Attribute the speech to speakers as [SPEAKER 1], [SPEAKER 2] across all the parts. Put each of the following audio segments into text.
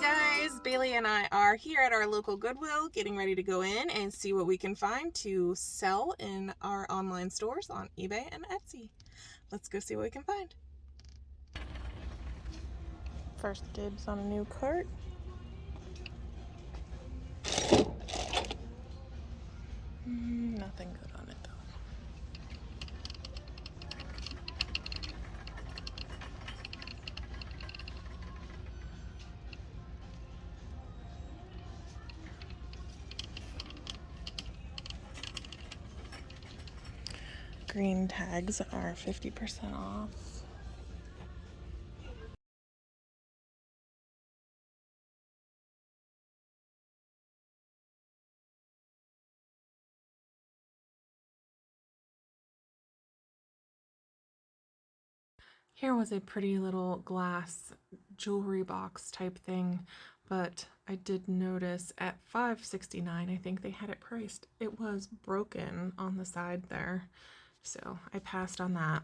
[SPEAKER 1] Guys, Bailey and I are here at our local Goodwill getting ready to go in and see what we can find to sell in our online stores on eBay and Etsy. Let's go see what we can find. First dibs on a new cart. Nothing good on it though. Green tags are 50% off. Here was a pretty little glass jewelry box type thing, but I did notice at $5.69, I think they had it priced. It was broken on the side there, so I passed on that.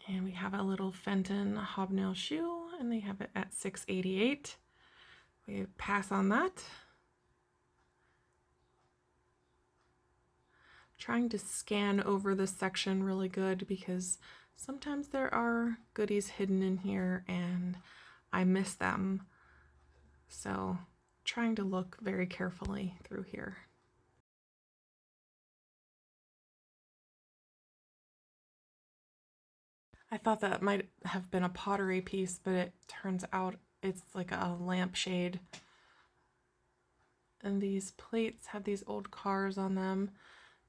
[SPEAKER 1] And we have a little Fenton hobnail shoe, and they have it at $6.88. We pass on that. Trying to scan over this section really good because sometimes there are goodies hidden in here and I miss them. So trying to look very carefully through here. I thought that might have been a pottery piece, but it turns out it's like a lampshade. And these plates had these old cars on them.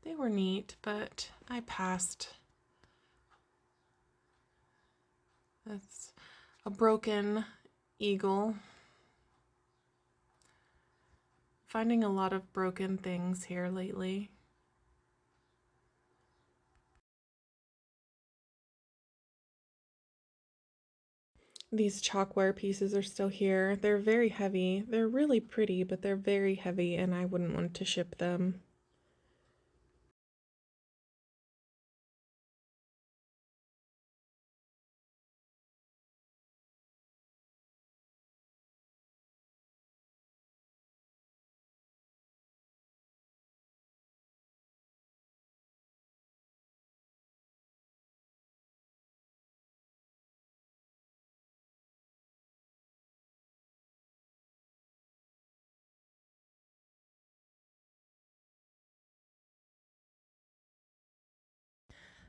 [SPEAKER 1] They were neat, but I passed. That's a broken eagle. Finding a lot of broken things here lately. These chalkware pieces are still here. They're very heavy. They're really pretty, but they're very heavy and I wouldn't want to ship them.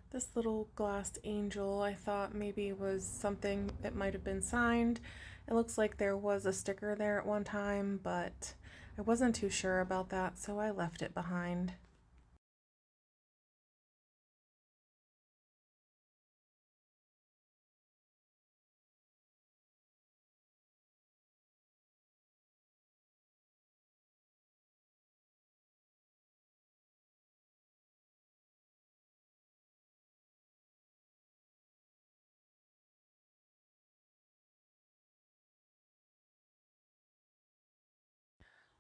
[SPEAKER 1] This little glass angel I thought maybe was something that might have been signed. It looks like there was a sticker there at one time, but I wasn't too sure about that, so I left it behind.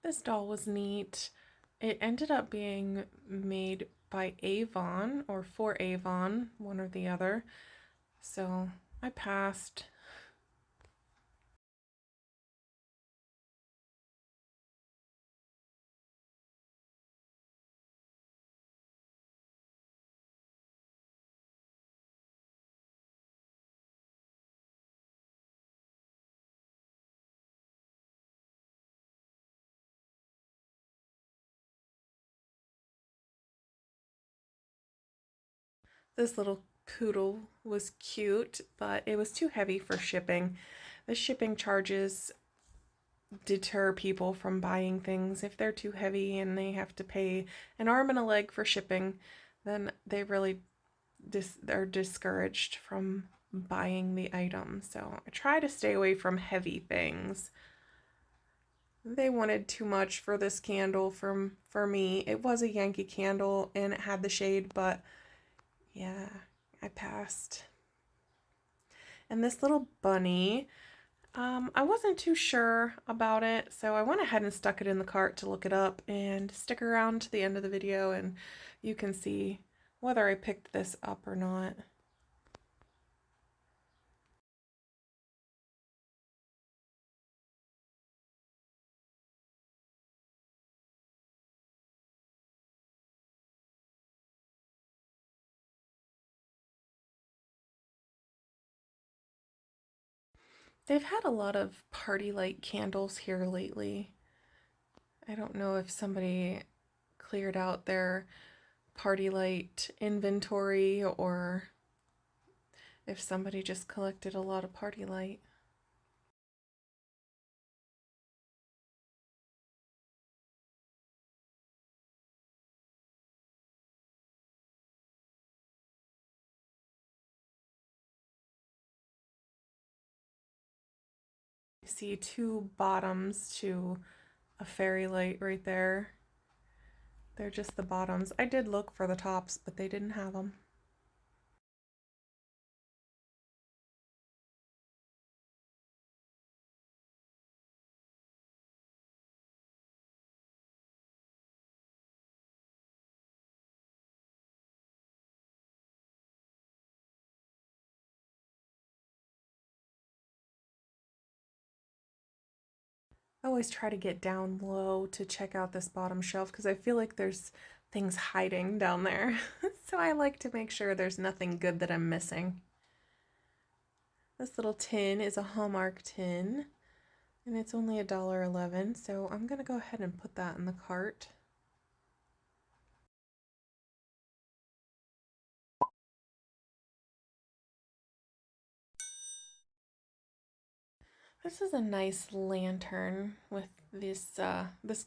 [SPEAKER 1] This doll was neat. It ended up being made by Avon or for Avon, one or the other. So I passed. This little poodle was cute, but it was too heavy for shipping. The shipping charges deter people from buying things. If they're too heavy and they have to pay an arm and a leg for shipping, then they really are discouraged from buying the item. So I try to stay away from heavy things. They wanted too much for this candle for me. It was a Yankee candle and it had the shade, but yeah, I passed. And this little bunny, I wasn't too sure about it, so I went ahead and stuck it in the cart to look it up, and stick around to the end of the video and you can see whether I picked this up or not. They've had a lot of party light candles here lately. I don't know if somebody cleared out their party light inventory or if somebody just collected a lot of party light. I see two bottoms to a fairy light right there. They're just the bottoms. I did look for the tops, but they didn't have them. I always try to get down low to check out this bottom shelf because I feel like there's things hiding down there. So I like to make sure there's nothing good that I'm missing. This little tin is a Hallmark tin and it's only $1.11, so I'm gonna go ahead and put that in the cart. This is a nice lantern with this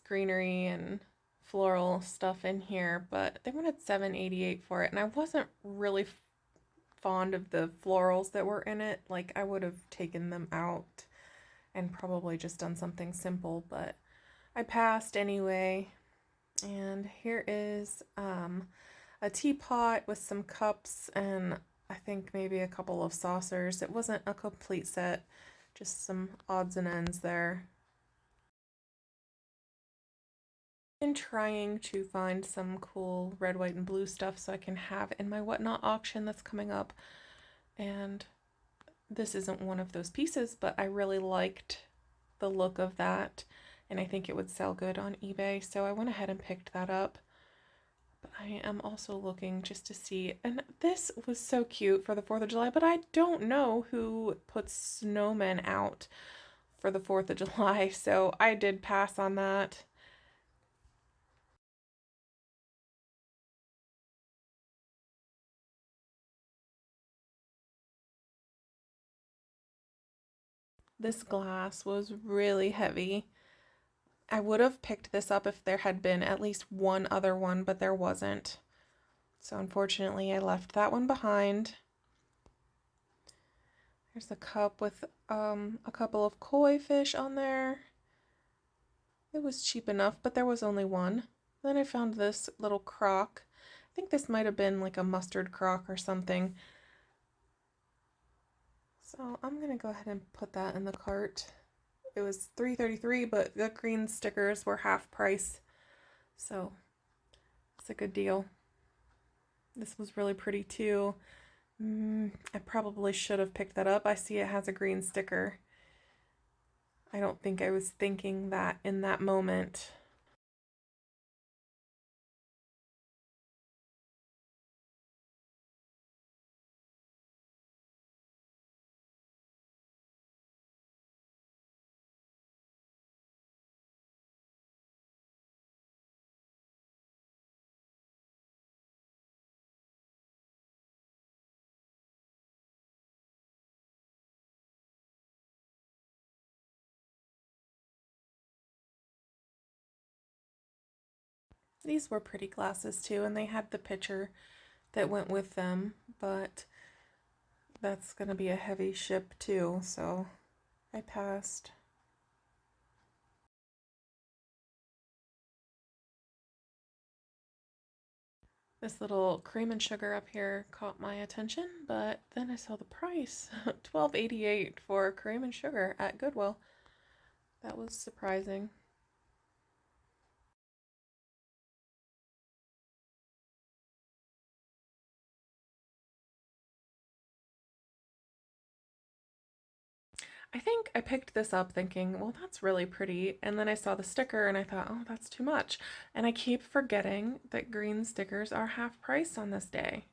[SPEAKER 1] greenery and floral stuff in here, but they wanted $7.88 for it, and I wasn't really fond of the florals that were in it. Like, I would have taken them out and probably just done something simple, but I passed anyway. And here is a teapot with some cups and I think maybe a couple of saucers. It wasn't a complete set, just some odds and ends there. Been trying to find some cool red, white, and blue stuff so I can have in my Whatnot auction that's coming up. And this isn't one of those pieces, but I really liked the look of that and I think it would sell good on eBay, so I went ahead and picked that up. But I am also looking just to see, and this was so cute for the 4th of July, but I don't know who puts snowmen out for the 4th of July, so I did pass on that. This glass was really heavy. I would have picked this up if there had been at least one other one, but there wasn't. So unfortunately, I left that one behind. There's a cup with a couple of koi fish on there. It was cheap enough, but there was only one. Then I found this little crock. I think this might have been like a mustard crock or something. So I'm going to go ahead and put that in the cart. It was $3.33, but the green stickers were half price. So it's a good deal. This was really pretty too. I probably should have picked that up. I see it has a green sticker. I don't think I was thinking that in that moment. These were pretty glasses too, and they had the picture that went with them, but that's gonna be a heavy ship too, so I passed. This little cream and sugar up here caught my attention, but then I saw the price, $12.88 for cream and sugar at Goodwill. That was surprising. I think I picked this up thinking, well, that's really pretty. And then I saw the sticker and I thought, oh, that's too much. And I keep forgetting that green stickers are half price on this day.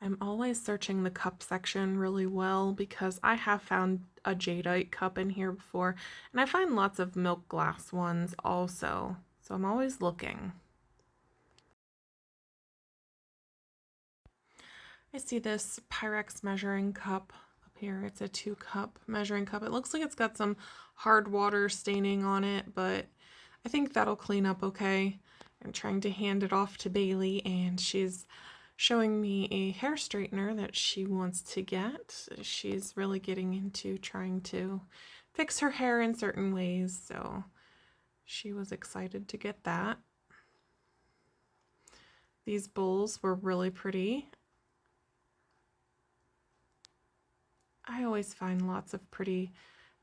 [SPEAKER 1] I'm always searching the cup section really well because I have found a jadeite cup in here before, and I find lots of milk glass ones also, so I'm always looking. I see this Pyrex measuring cup up here. It's a 2-cup measuring cup. It looks like it's got some hard water staining on it, but I think that'll clean up okay. I'm trying to hand it off to Bailey, and she's showing me a hair straightener that she wants to get. She's really getting into trying to fix her hair in certain ways, so she was excited to get that. These bowls were really pretty. I always find lots of pretty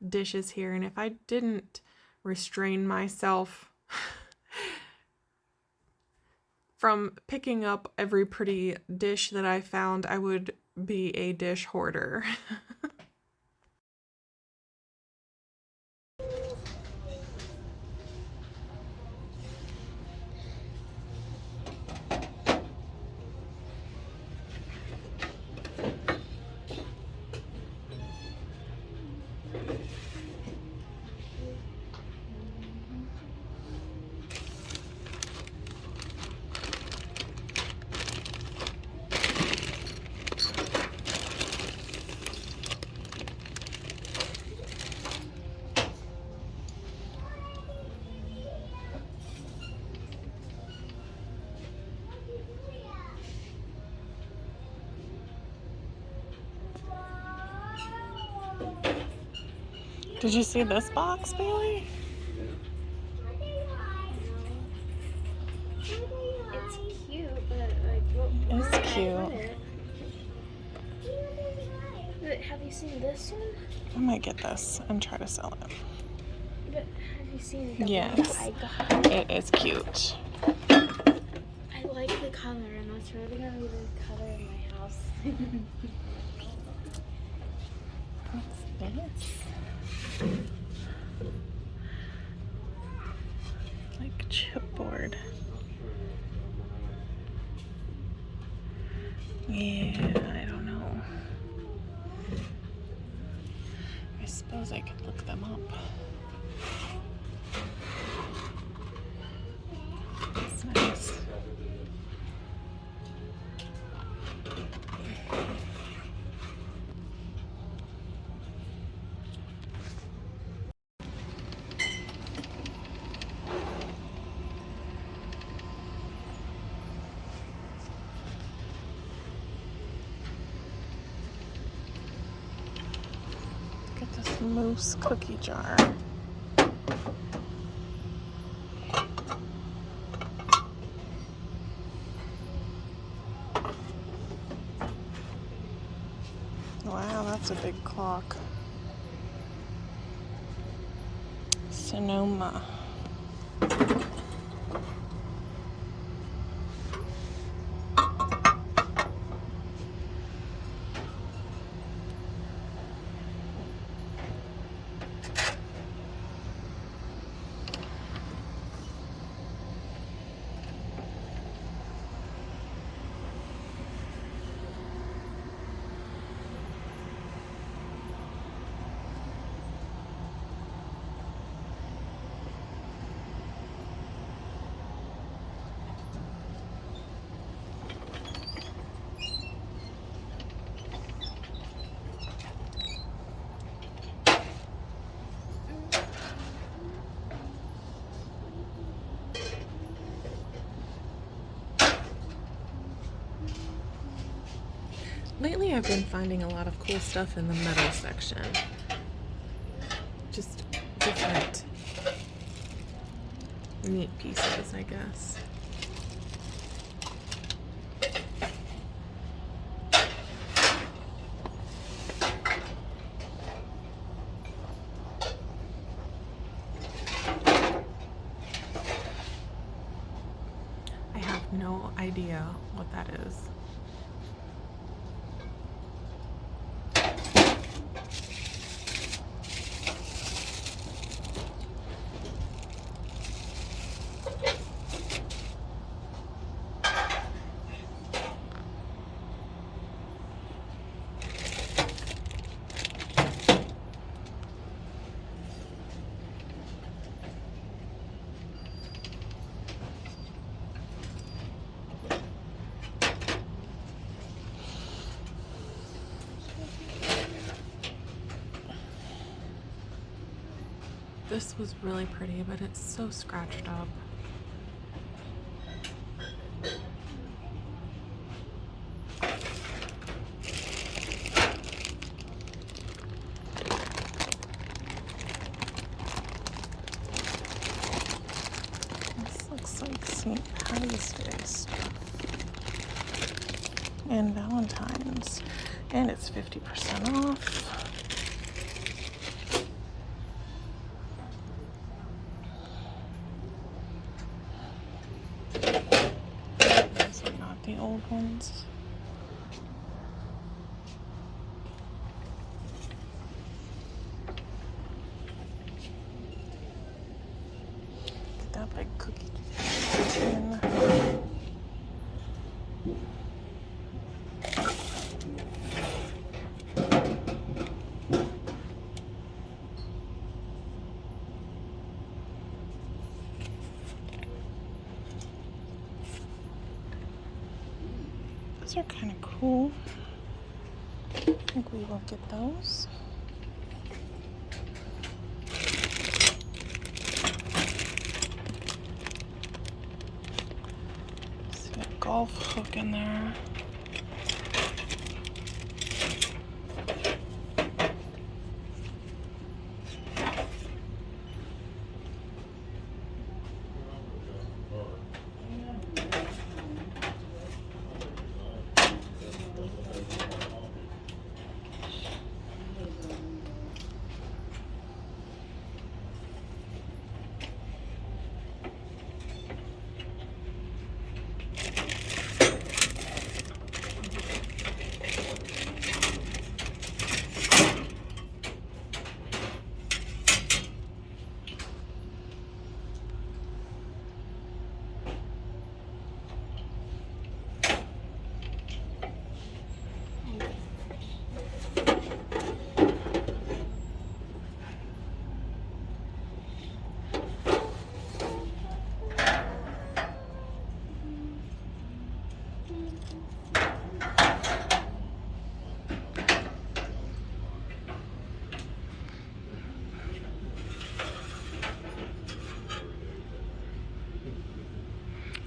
[SPEAKER 1] dishes here, and if I didn't restrain myself from picking up every pretty dish that I found, I would be a dish hoarder. Did you see this box, Bailey?
[SPEAKER 2] It's cute, but like, what?
[SPEAKER 1] It's cute.
[SPEAKER 2] But have you seen this one?
[SPEAKER 1] I might get this and try to sell it.
[SPEAKER 2] But have you seen the
[SPEAKER 1] Yes.
[SPEAKER 2] one that I got?
[SPEAKER 1] It is cute.
[SPEAKER 2] I like the color, and that's really gonna be the color of my house.
[SPEAKER 1] What's this? Like chipboard. Yeah, I don't know. I suppose I could look them up. That's nice. Get this mousse cookie jar. Wow, that's a big clock. Sonoma. I've been finding a lot of cool stuff in the metal section. Just different neat pieces, I guess. I have no idea what that is. This was really pretty, but it's so scratched up. This looks like St. Patty's Day stuff. And Valentine's. And it's 50% off. The old ones. Get that big cookie tin. Those are kind of cool. I think we will get those. See a golf hook in there.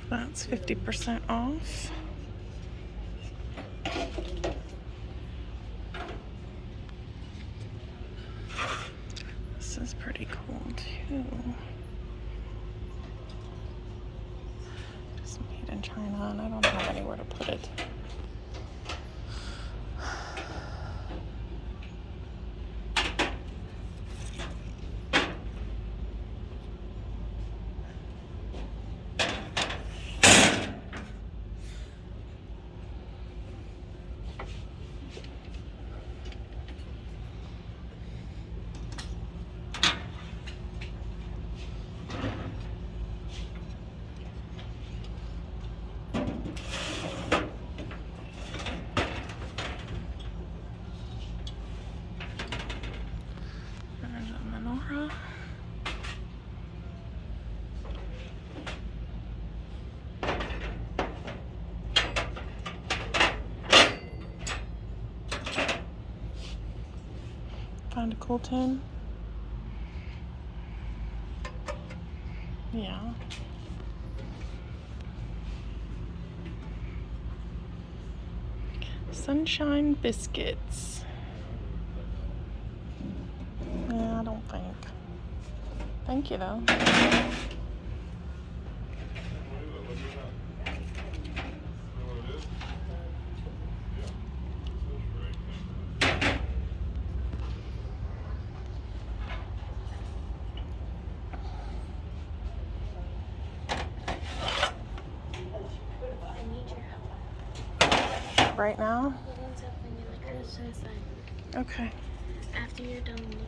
[SPEAKER 1] That's 50% off. This is pretty cool too. It's made in China and I don't have anywhere to put it. Found a cool tin. Yeah. Sunshine biscuits. Yeah, I don't think. Thank you though.
[SPEAKER 2] I need your help.
[SPEAKER 1] Right now?
[SPEAKER 2] Hold on something in the cursor sign.
[SPEAKER 1] Okay.
[SPEAKER 2] After you're done looking.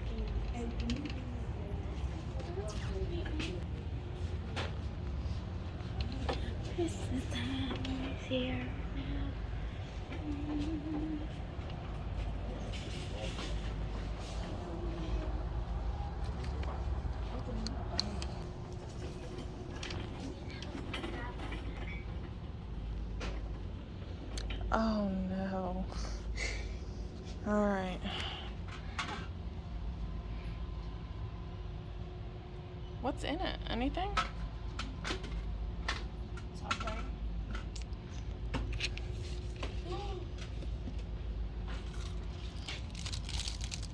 [SPEAKER 2] Christmas time is here now.
[SPEAKER 1] Oh no. All right. What's in it? Anything?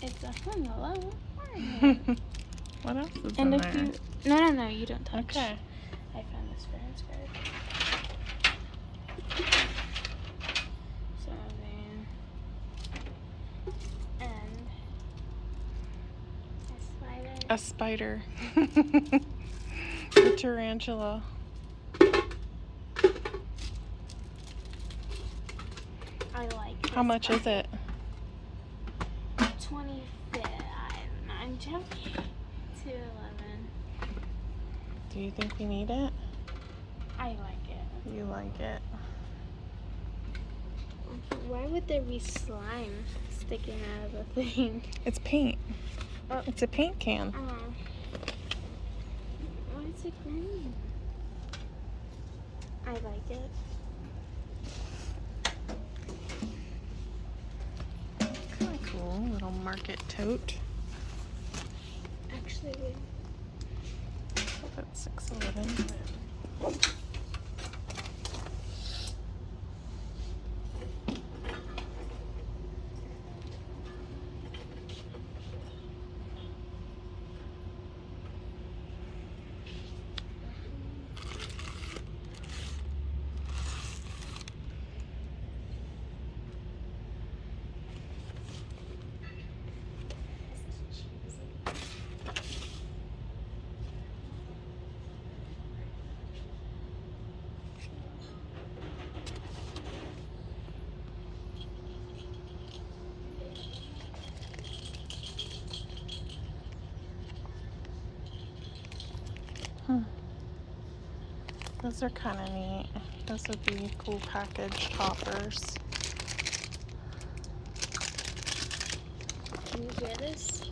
[SPEAKER 2] It's a hello.
[SPEAKER 1] What else is
[SPEAKER 2] And
[SPEAKER 1] in
[SPEAKER 2] if
[SPEAKER 1] there?
[SPEAKER 2] you no, you don't touch.
[SPEAKER 1] Okay.
[SPEAKER 2] I found this very scared. Something and a spider.
[SPEAKER 1] A spider. A tarantula.
[SPEAKER 2] I like.
[SPEAKER 1] How much is it?
[SPEAKER 2] 25. I'm joking. 211.
[SPEAKER 1] Do you think we need it?
[SPEAKER 2] I like it.
[SPEAKER 1] You like it?
[SPEAKER 2] Why would there be slime sticking out of the thing?
[SPEAKER 1] It's paint.
[SPEAKER 2] Oh.
[SPEAKER 1] It's a paint can.
[SPEAKER 2] Oh. Why is it green? I like it.
[SPEAKER 1] Kind of cool. Little market tote.
[SPEAKER 2] Actually, wait.
[SPEAKER 1] That's $6.11. Those are kind of neat. Those would be cool package toppers.
[SPEAKER 2] Can you hear this?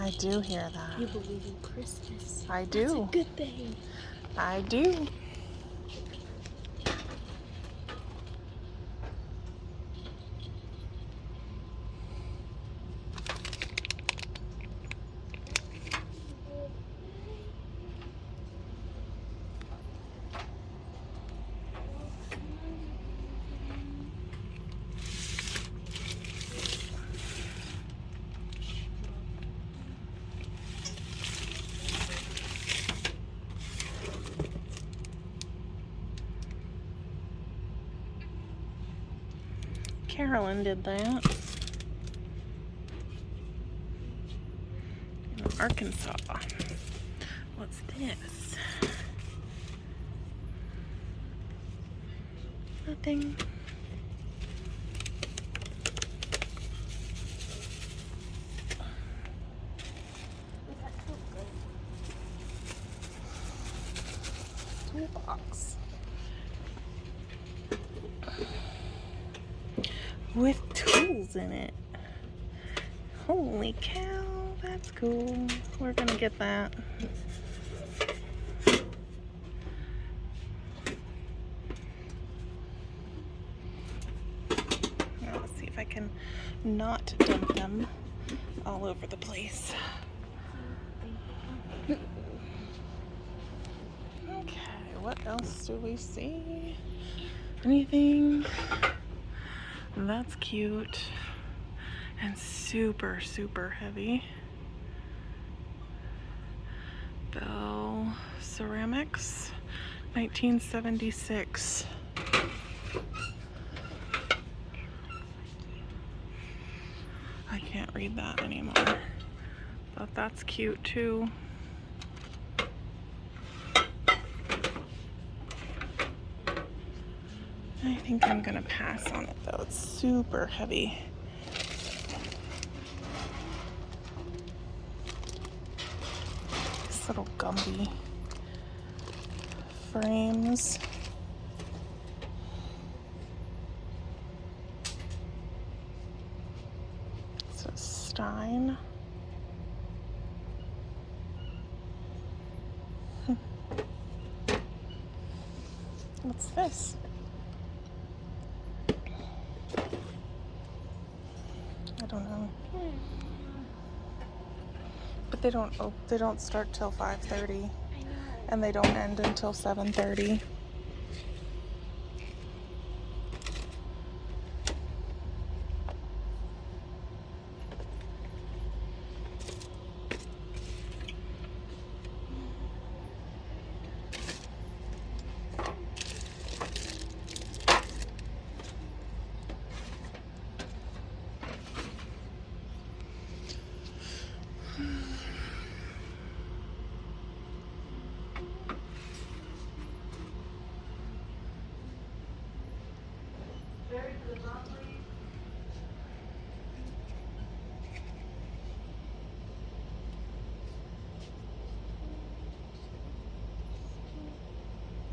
[SPEAKER 1] I do hear that.
[SPEAKER 2] You believe in Christmas.
[SPEAKER 1] I
[SPEAKER 2] That's
[SPEAKER 1] do.
[SPEAKER 2] a good thing.
[SPEAKER 1] I do. Carolyn did that. In Arkansas. What's this? Nothing. Toolbox. With tools in it. Holy cow, that's cool. We're gonna get that. Now let's see if I can not dump them all over the place. Okay, what else do we see? Anything? That's cute and super, super heavy. Bell Ceramics, 1976. I can't read that anymore, but that's cute too. I think I'm gonna pass on it though. It's super heavy. These little Gumby frames. It's a Stein. What's this? I don't know. But they don't start till 5:30, and they don't end until 7:30.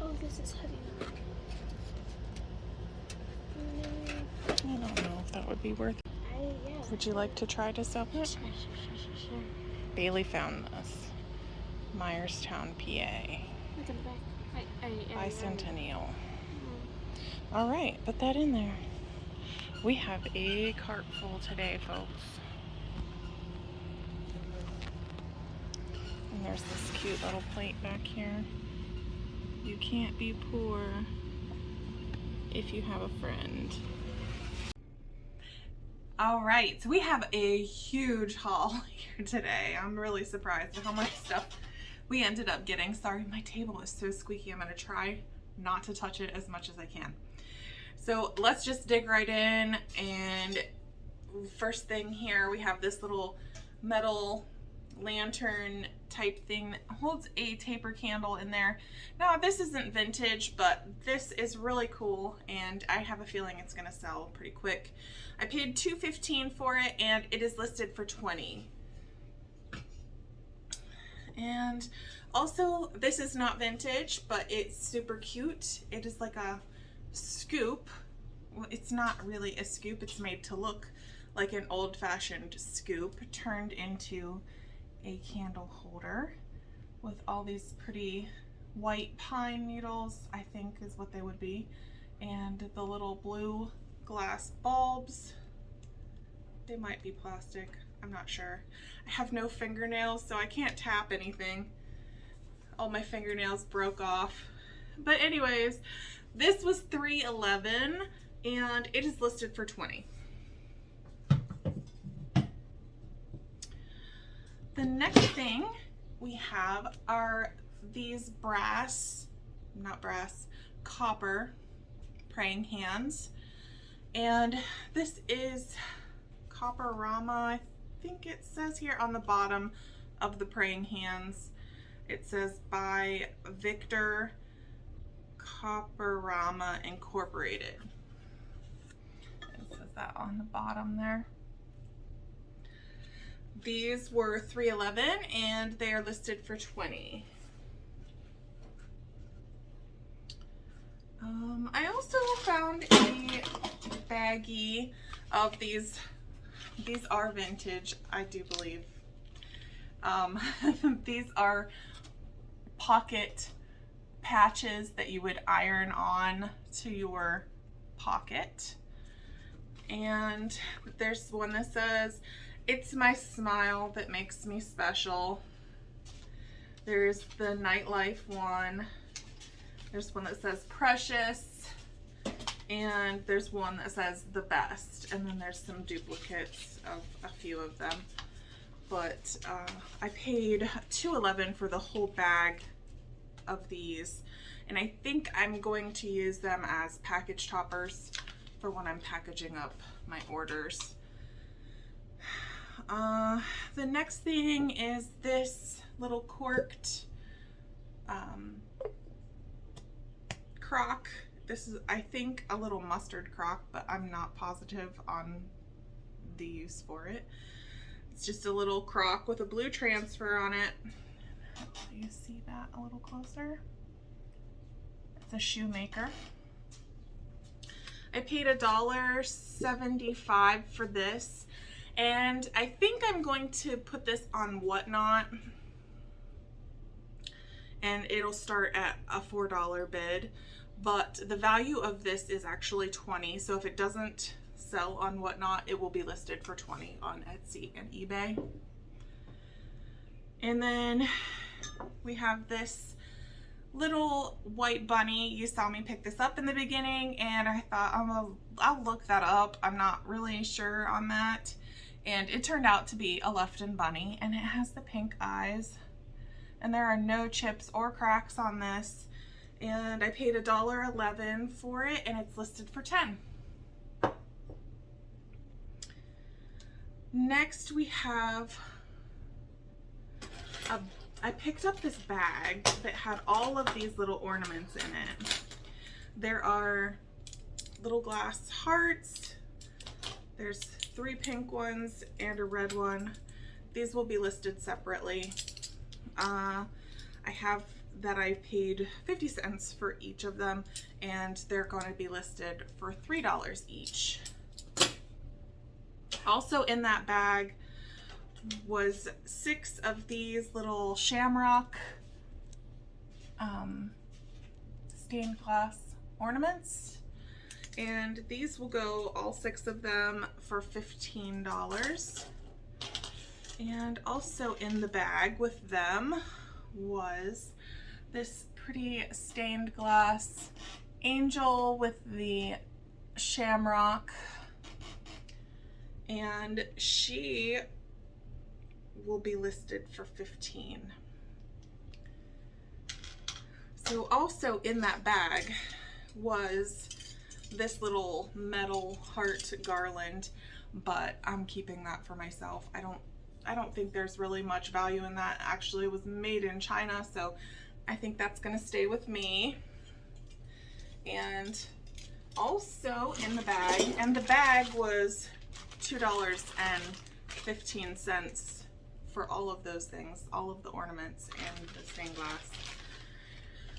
[SPEAKER 2] Oh, this is heavy.
[SPEAKER 1] I don't know if that would be worth it.
[SPEAKER 2] Yeah.
[SPEAKER 1] Would you like to try to sell it?
[SPEAKER 2] Sure.
[SPEAKER 1] Bailey found this. Myerstown, PA.
[SPEAKER 2] Look at the back.
[SPEAKER 1] Bicentennial. All right, put that in there. We have a cart full today, folks. And there's this cute little plate back here. You can't be poor if you have a friend. All right, so we have a huge haul here today. I'm really surprised at how much stuff we ended up getting. Sorry, my table is so squeaky. I'm gonna try not to touch it as much as I can. So let's just dig right in. And first thing here, we have this little metal lantern type thing that holds a taper candle in there. Now this isn't vintage, but this is really cool, and I have a feeling it's gonna sell pretty quick. I paid $2.15 for it, and it is listed for $20. And also, this is not vintage, but it's super cute. It is like a scoop. Well, it's not really a scoop. It's made to look like an old-fashioned scoop turned into a candle holder with all these pretty white pine needles, I think is what they would be, and the little blue glass bulbs. They might be plastic, I'm not sure. I have no fingernails, so I can't tap anything. All my fingernails broke off. But anyways, this was $3.11 and it is listed for $20. The next thing we have are these copper praying hands. And this is Copperama, I think it says here on the bottom of the praying hands. It says by Victor Copperama Incorporated. It says that on the bottom there. These were $3.11 and they are listed for $20. I also found a baggie of these. These are vintage, I do believe. These are pocket patches that you would iron on to your pocket. And there's one that says, "It's my smile that makes me special." There's the nightlife one. There's one that says "Precious." And there's one that says the best, and then there's some duplicates of a few of them. But I paid $2.11 for the whole bag of these, and I think I'm going to use them as package toppers for when I'm packaging up my orders. The next thing is this little corked crock. This is, I think, a little mustard crock, but I'm not positive on the use for it. It's just a little crock with a blue transfer on it. Do you see that a little closer? It's a shoemaker. I paid $1.75 for this, and I think I'm going to put this on Whatnot, and it'll start at a $4 bid, but the value of this is actually $20, so if it doesn't sell on Whatnot, it will be listed for $20 on Etsy and eBay. And then we have this little white bunny. You saw me pick this up in the beginning, and I thought I'll look that up. I'm not really sure on that. And it turned out to be a Lefton bunny, and it has the pink eyes. And there are no chips or cracks on this. And I paid $1.11 for it, and it's listed for $10. Next we have I picked up this bag that had all of these little ornaments in it. There are little glass hearts. There's 3 pink ones and a red one. These will be listed separately. I have that I paid 50 cents for each of them, and they're going to be listed for $3 each. Also in that bag was 6 of these little shamrock stained glass ornaments, and these will go, all 6 of them, for $15. And also in the bag with them was this pretty stained glass angel with the shamrock, and she will be listed for $15. So also in that bag was this little metal heart garland, but I'm keeping that for myself. I don't think there's really much value in that. Actually, it was made in China, so I think that's gonna stay with me. And also in the bag, and the bag was $2.15 for all of those things, all of the ornaments and the stained glass.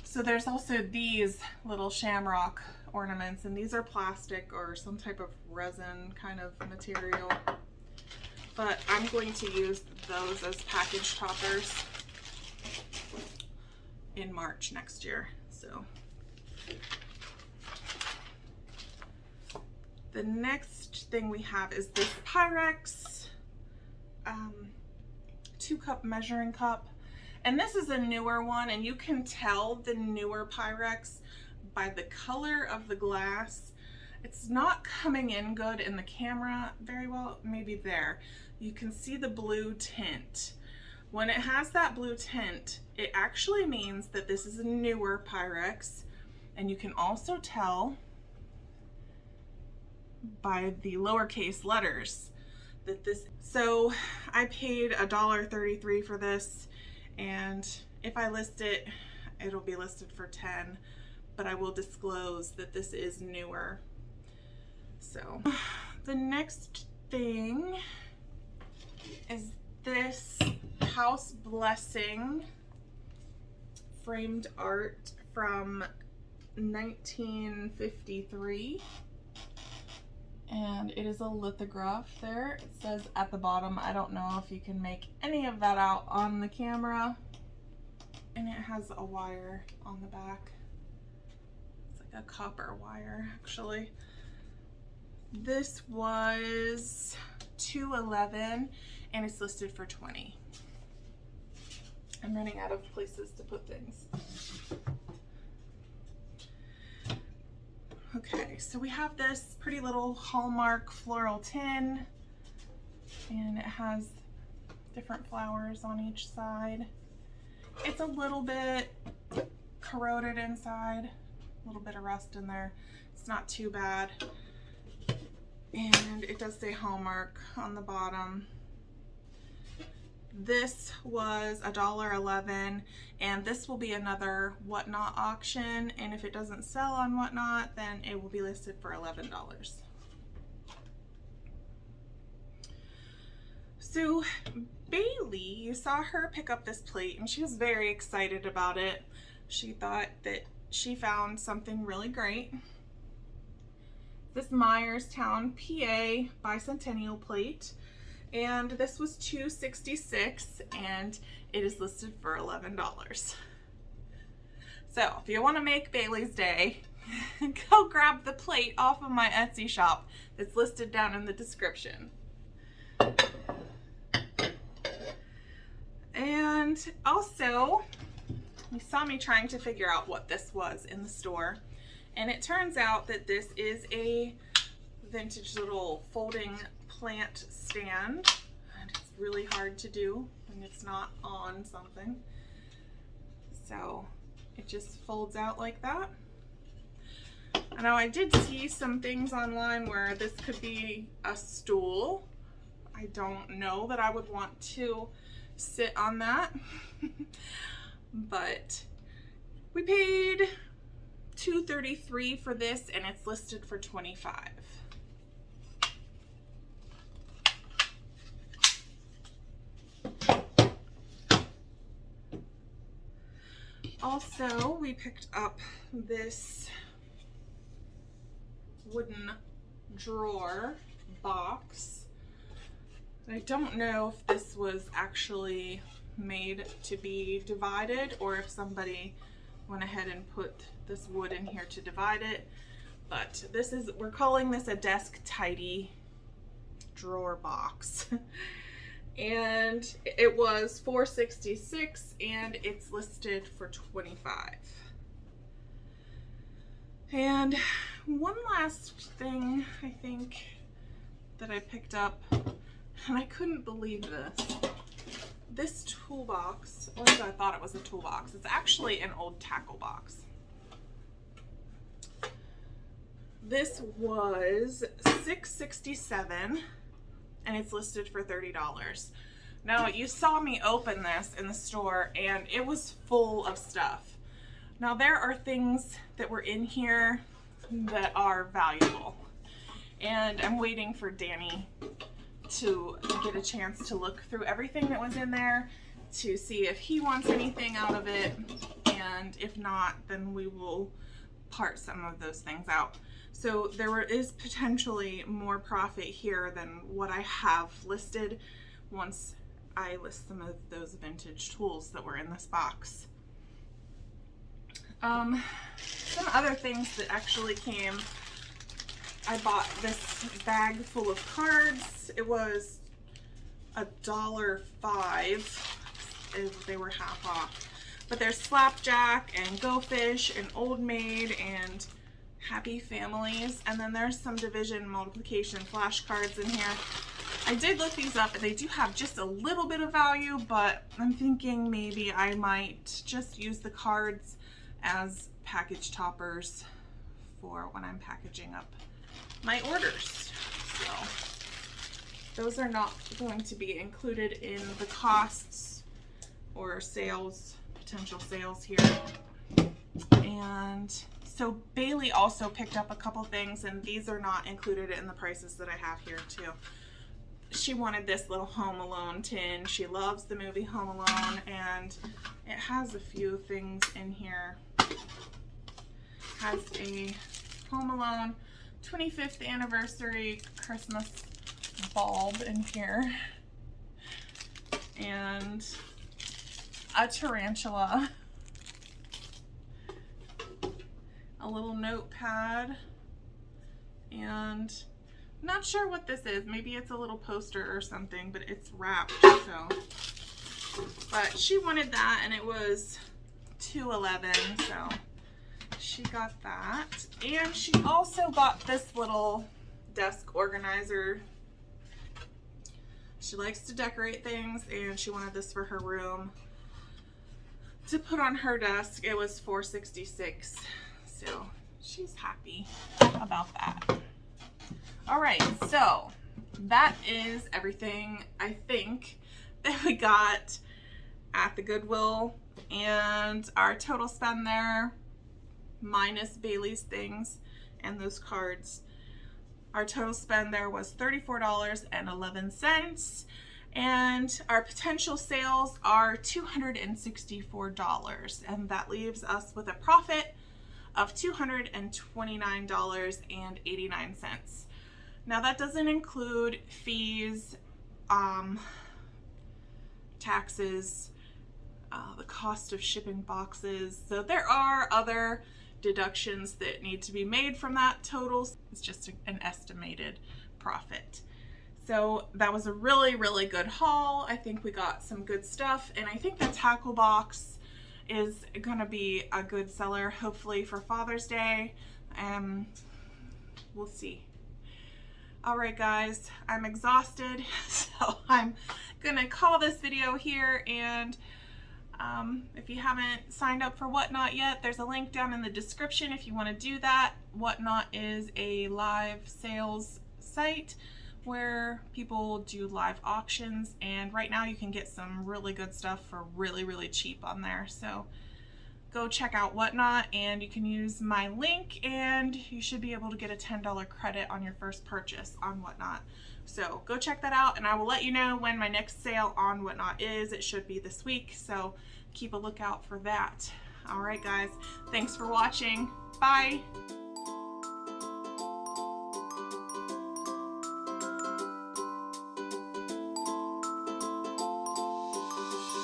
[SPEAKER 1] So there's also these little shamrock ornaments, and these are plastic or some type of resin kind of material, but I'm going to use those as package toppers in March next year. So the next thing we have is this Pyrex 2-cup measuring cup, and this is a newer one, and you can tell the newer Pyrex by the color of the glass. It's not coming in good in the camera very well. Maybe there you can see the blue tint. When it has that blue tint, it actually means that this is a newer Pyrex, and you can also tell by the lowercase letters that this. So I paid $1.33 for this, and if I list it, it'll be listed for $10, but I will disclose that this is newer. So the next thing is this house blessing framed art from 1953. And it is a lithograph there. It says at the bottom, I don't know if you can make any of that out on the camera. And it has a wire on the back. It's like a copper wire, actually. This was $2.11, and it's listed for $20. I'm running out of places to put things. Okay, so we have this pretty little Hallmark floral tin, and it has different flowers on each side. It's a little bit corroded inside, a little bit of rust in there. It's not too bad. And it does say Hallmark on the bottom. This was $1.11, and this will be another Whatnot auction, and if it doesn't sell on Whatnot, then it will be listed for $11. So Bailey, you saw her pick up this plate, and she was very excited about it. She thought that she found something really great. This Myerstown, PA bicentennial plate. And this was $2.66, and it is listed for $11. So if you want to make Bailey's day, go grab the plate off of my Etsy shop that's listed down in the description. And also, you saw me trying to figure out what this was in the store, and it turns out that this is a vintage little folding plant stand, and it's really hard to do when it's not on something. So it just folds out like that. I know I did see some things online where this could be a stool. I don't know that I would want to sit on that, but we paid $2.33 for this, and it's listed for $25. Also, we picked up this wooden drawer box. I don't know if this was actually made to be divided or if somebody went ahead and put this wood in here to divide it, but this is, we're calling this a desk tidy drawer box. And it was $4.66, and it's listed for $25. And one last thing I think that I picked up, and I couldn't believe this. This toolbox, or I thought it was a toolbox, it's actually an old tackle box. This was $6.67. and it's listed for $30. Now, you saw me open this in the store, and it was full of stuff. Now, there are things that were in here that are valuable, and I'm waiting for Danny to get a chance to look through everything that was in there to see if he wants anything out of it, and if not, then we will part some of those things out. So there is potentially more profit here than what I have listed once I list some of those vintage tools that were in this box. Some other things that actually came, I bought this bag full of cards. It was $1.05. They were half off. But there's Slapjack and Go Fish and Old Maid and Happy Families, and then there's some division multiplication flashcards in here. I did look these up, and they do have just a little bit of value, but I'm thinking maybe I might just use the cards as package toppers for when I'm packaging up my orders. So those are not going to be included in the costs or sales, potential sales here. And so Bailey also picked up a couple things, and these are not included in the prices that I have here too. She wanted this little Home Alone tin. She loves the movie Home Alone, and it has a few things in here. It has a Home Alone 25th anniversary Christmas bulb in here, and a tarantula, a little notepad, and I'm not sure what this is. Maybe it's a little poster or something, but it's wrapped, so. But she wanted that, and it was $2.11, so she got that. And she also got this little desk organizer. She likes to decorate things, and she wanted this for her room to put on her desk. It was $4.66, so she's happy about that. All right, so that is everything I think that we got at the Goodwill, and our total spend there, minus Bailey's things and those cards, our total spend there was $34.11, and our potential sales are $264, and that leaves us with a profit of $229.89. Now that doesn't include fees, taxes, the cost of shipping boxes. So there are other deductions that need to be made from that total. It's just an estimated profit. So that was a really, really good haul. I think we got some good stuff, and I think the tackle box is gonna be a good seller, hopefully for Father's Day. We'll see. All right, guys, I'm exhausted, so I'm gonna call this video here, and if you haven't signed up for Whatnot yet, there's a link down in the description if you want to do that. Whatnot is a live sales site where people do live auctions, and right now you can get some really good stuff for really, really cheap on there. So go check out Whatnot, and you can use my link, and you should be able to get a $10 credit on your first purchase on Whatnot. So go check that out, and I will let you know when my next sale on Whatnot is. It should be this week, so keep a lookout for that. All right, guys, thanks for watching. Bye.